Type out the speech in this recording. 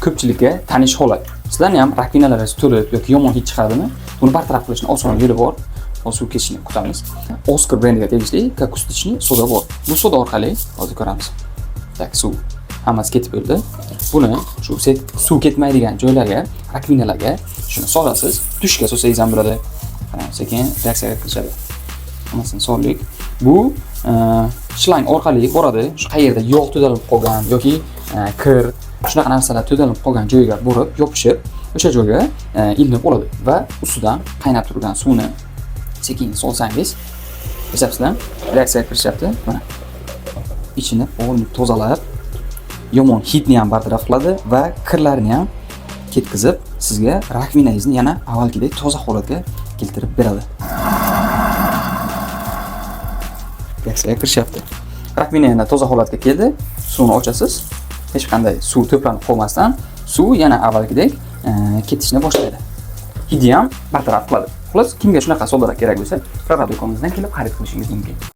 ko'pchilikka tanish holat. Sizlarni ham rakvinalaringiz to'lib yoki yomon hid chiqadimi? Buni bartaraf qilishning oson yo'li bor. Hozir suv ketishini kutamiz. Oscar brendiga tegishli kakustichni soda bor. Bu soda orqali hozir ko'ramiz. Tak, suv hammasi ketib bo'ldi. Buni shu suv ketmaydigan joylarga, rakvinalarga shuni solasiz. Tushga solsangiz ham bo'ladi. Sekin reaksiyaga kirishadi. Hammasini soldik. Bu shlang orqali boradi. Shu qayerda yog' to'dalib qolgan yoki kir, shunaqa narsalar to'dalib qolgan joyga borib, yopishib, o'sha joyga ilinib oladi va ustidan qaynab turgan suvni sekin solsangiz, eshitlasizlar, reaksiyaga kirishyapti. Mana ichini o'rnib tozalab, yomon hidni ham bartaraf qiladi va kirlarni ham ketkizib, sizga rakvinangizni yana avvalgidek toza holatga keltirib beradi. Reaksiyaga kirishyapti. Rakvina yana toza holatga keldi. Suvni ochasiz. Hech qanday suv to'planib qolmasdan, suv yana avvalgidek ketishni boshlaydi. Hidi ham bartaraf qiladi. Xullas, kimga shunaqa sodalar kerak bo'lsa, prorab do'konimizdan kelib xarid qilishingiz mumkin.